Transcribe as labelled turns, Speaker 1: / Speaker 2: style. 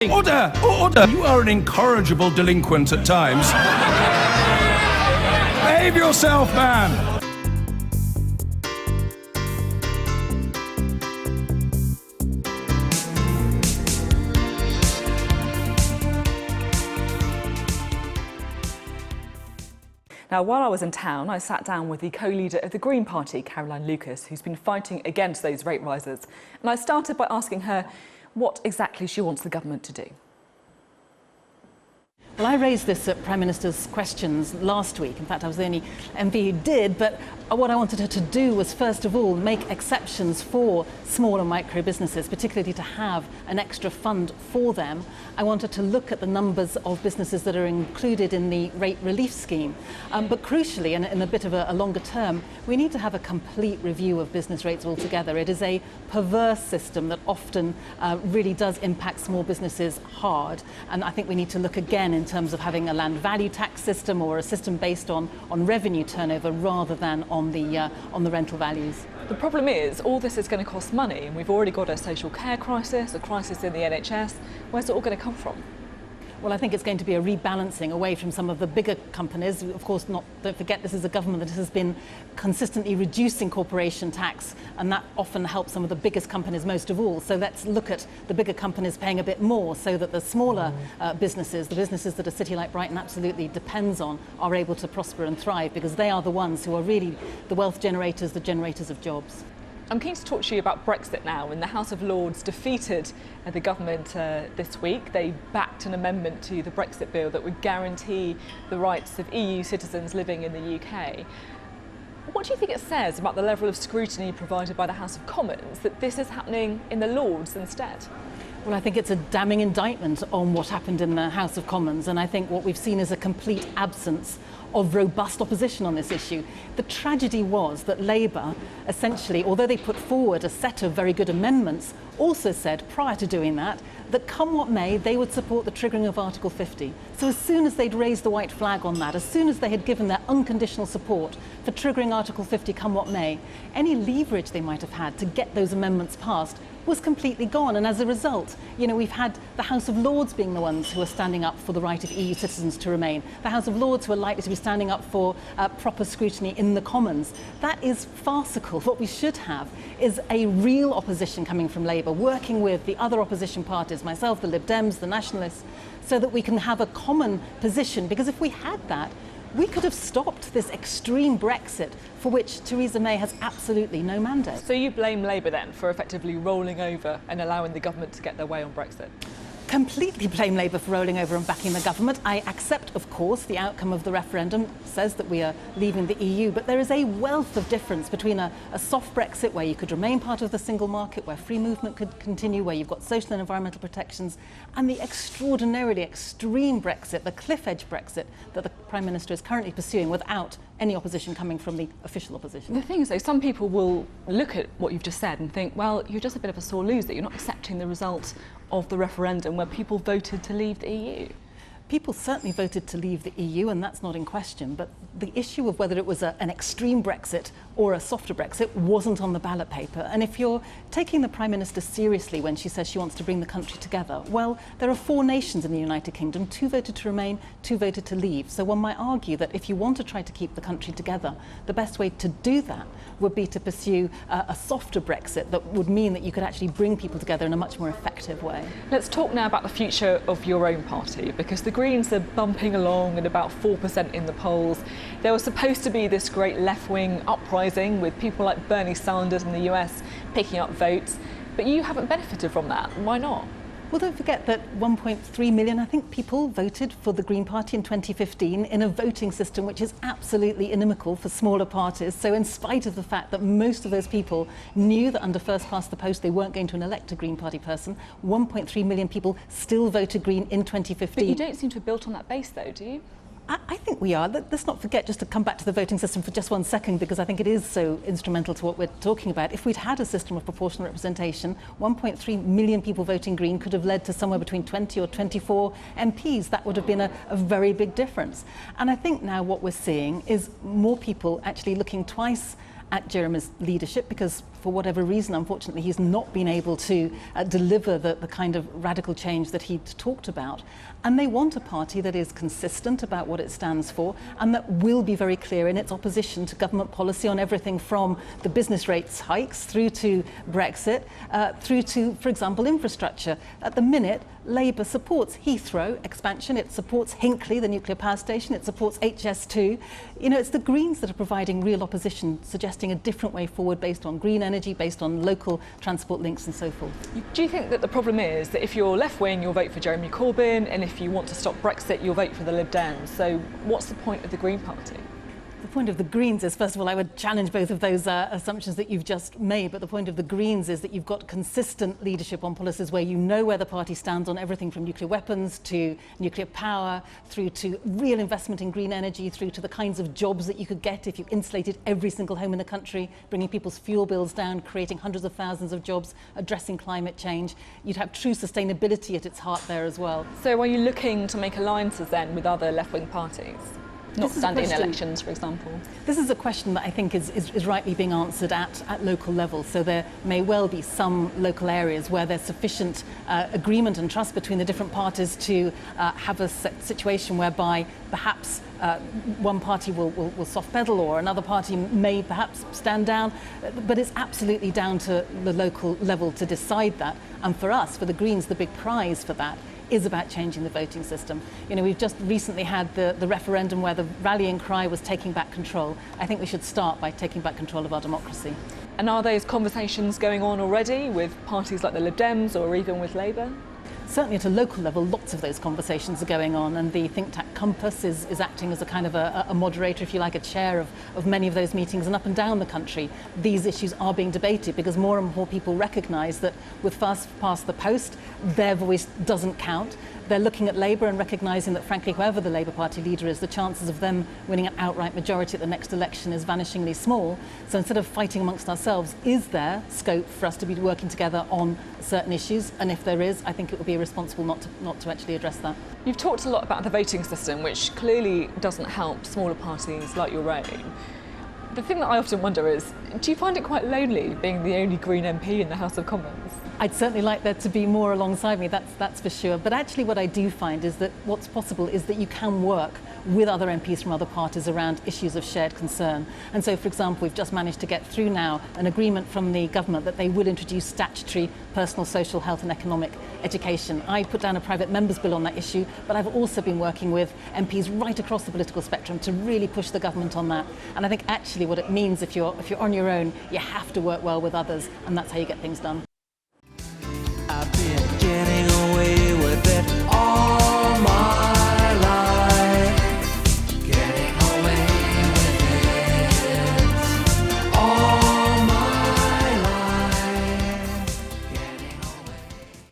Speaker 1: Order! Order! You are an incorrigible delinquent at times. Behave yourself, man!
Speaker 2: Now, while I was in town, I sat down with the co-leader of the Green Party, Caroline Lucas, who's been fighting against those rate rises. And I started by asking her what exactly she wants the government to do.
Speaker 3: Well, I raised this at Prime Minister's questions last week. In fact, I was the only MP who did, but what I wanted her to do was, first of all, make exceptions for small and micro businesses, particularly to have an extra fund for them. I wanted to look at the numbers of businesses that are included in the rate relief scheme. But crucially, and in a bit of a longer term, we need to have a complete review of business rates altogether. It is a perverse system that often really does impact small businesses hard. And I think we need to look again in terms of having a land value tax system or a system based on revenue turnover rather than on the rental values.
Speaker 2: The problem is, all this is going to cost money, and we've already got a social care crisis, a crisis in the NHS. Where's it all going to come from?
Speaker 3: Well, I think it's going to be a rebalancing away from some of the bigger companies. Of course, don't forget, this is a government that has been consistently reducing corporation tax, and that often helps some of the biggest companies most of all. So let's look at the bigger companies paying a bit more so that the smaller businesses, the businesses that a city like Brighton absolutely depends on, are able to prosper and thrive, because they are the ones who are really the wealth generators, the generators of jobs.
Speaker 2: I'm keen to talk to you about Brexit now. And the House of Lords defeated the government this week. They backed an amendment to the Brexit bill that would guarantee the rights of EU citizens living in the UK. What do you think it says about the level of scrutiny provided by the House of Commons that this is happening in the Lords instead?
Speaker 3: Well, I think it's a damning indictment on what happened in the House of Commons, and I think what we've seen is a complete absence of robust opposition on this issue. The tragedy was that Labour, essentially, although they put forward a set of very good amendments, also said prior to doing that come what may, they would support the triggering of Article 50. So as soon as they'd raised the white flag on that, as soon as they had given their unconditional support for triggering Article 50 come what may, any leverage they might have had to get those amendments passed was completely gone. And as a result, we've had the House of Lords being the ones who are standing up for the right of EU citizens to remain, the House of Lords who are likely to be standing up for proper scrutiny in the Commons. That is farcical. What we should have is a real opposition coming from Labour, working with the other opposition parties, myself, the Lib Dems, the Nationalists, so that we can have a common position. Because if we had that, we could have stopped this extreme Brexit for which Theresa May has absolutely no mandate.
Speaker 2: So you blame Labour then for effectively rolling over and allowing the government to get their way on Brexit?
Speaker 3: Completely blame Labour for rolling over and backing the government. I accept, of course, the outcome of the referendum says that we are leaving the EU, but there is a wealth of difference between a soft Brexit where you could remain part of the single market, where free movement could continue, where you've got social and environmental protections, and the extraordinarily extreme Brexit, the cliff edge Brexit that the Prime Minister is currently pursuing without any opposition coming from the official opposition.
Speaker 2: The thing is, though, some people will look at what you've just said and think, well, you're just a bit of a sore loser. You're not accepting the result of the referendum where people voted to leave the EU.
Speaker 3: People certainly voted to leave the EU, and that's not in question, but the issue of whether it was an extreme Brexit or a softer Brexit wasn't on the ballot paper. And if you're taking the Prime Minister seriously when she says she wants to bring the country together, well, there are 4 nations in the United Kingdom, 2 voted to remain, 2 voted to leave. So one might argue that if you want to try to keep the country together, the best way to do that would be to pursue a softer Brexit that would mean that you could actually bring people together in a much more effective way.
Speaker 2: Let's talk now about the future of your own party, because the Greens are bumping along at about 4% in the polls. There was supposed to be this great left-wing uprising with people like Bernie Sanders in the US picking up votes, but you haven't benefited from that. Why not?
Speaker 3: Well, don't forget that 1.3 million, I think, people voted for the Green Party in 2015 in a voting system which is absolutely inimical for smaller parties. So in spite of the fact that most of those people knew that under first past the post they weren't going to elect a Green Party person, 1.3 million people still voted Green in 2015.
Speaker 2: But you don't seem to have built on that base, though, do you?
Speaker 3: I think we are. Let's not forget, just to come back to the voting system for just one second, because I think it is so instrumental to what we're talking about. If we'd had a system of proportional representation, 1.3 million people voting Green could have led to somewhere between 20 or 24 MPs. That would have been a very big difference. And I think now what we're seeing is more people actually looking twice at Jeremy's leadership, because for whatever reason, unfortunately, he's not been able to deliver the kind of radical change that he'd talked about. And they want a party that is consistent about what it stands for and that will be very clear in its opposition to government policy on everything from the business rates hikes through to Brexit, through to, for example, infrastructure. At the minute, Labour supports Heathrow expansion, it supports Hinkley, the nuclear power station, it supports HS2. You know, it's the Greens that are providing real opposition, suggesting a different way forward based on green energy, based on local transport links and so forth.
Speaker 2: Do you think that the problem is that if you're left-wing, you'll vote for Jeremy Corbyn, and if you want to stop Brexit, you'll vote for the Lib Dems? So what's the point of the Green Party?
Speaker 3: The point of the Greens is, first of all, I would challenge both of those assumptions that you've just made, but the point of the Greens is that you've got consistent leadership on policies where you know where the party stands on everything from nuclear weapons to nuclear power, through to real investment in green energy, through to the kinds of jobs that you could get if you insulated every single home in the country, bringing people's fuel bills down, creating hundreds of thousands of jobs, addressing climate change. You'd have true sustainability at its heart there as well.
Speaker 2: So are you looking to make alliances then with other left-wing parties? Not standing in elections, for example?
Speaker 3: This is a question that I think is rightly being answered at local level. So there may well be some local areas where there's sufficient agreement and trust between the different parties to have a situation whereby perhaps one party will soft pedal or another party may perhaps stand down. But it's absolutely down to the local level to decide that. And for us, for the Greens, the big prize for that is about changing the voting system. You know, we've just recently had the referendum where the rallying cry was taking back control. I think we should start by taking back control of our democracy.
Speaker 2: And are those conversations going on already with parties like the Lib Dems or even with Labour?
Speaker 3: Certainly at a local level, lots of those conversations are going on, and the think tank Compass is acting as a kind of a moderator, if you like, a chair of many of those meetings. And up and down the country, these issues are being debated because more and more people recognise that with fast past the post, their voice doesn't count. They're looking at Labour and recognising that, frankly, whoever the Labour Party leader is, the chances of them winning an outright majority at the next election is vanishingly small. So instead of fighting amongst ourselves, is there scope for us to be working together on certain issues? And if there is, I think it would be irresponsible not to actually address that.
Speaker 2: You've talked a lot about the voting system, which clearly doesn't help smaller parties like your own. The thing that I often wonder is, do you find it quite lonely being the only Green MP in the House of Commons?
Speaker 3: I'd certainly like there to be more alongside me, that's for sure. But actually what I do find is that what's possible is that you can work with other MPs from other parties around issues of shared concern. And so, for example, we've just managed to get through now an agreement from the government that they will introduce statutory personal, social, health and economic education. I put down a private member's bill on that issue, but I've also been working with MPs right across the political spectrum to really push the government on that. And I think actually what it means if you're on your own, you have to work well with others, and that's how you get things done.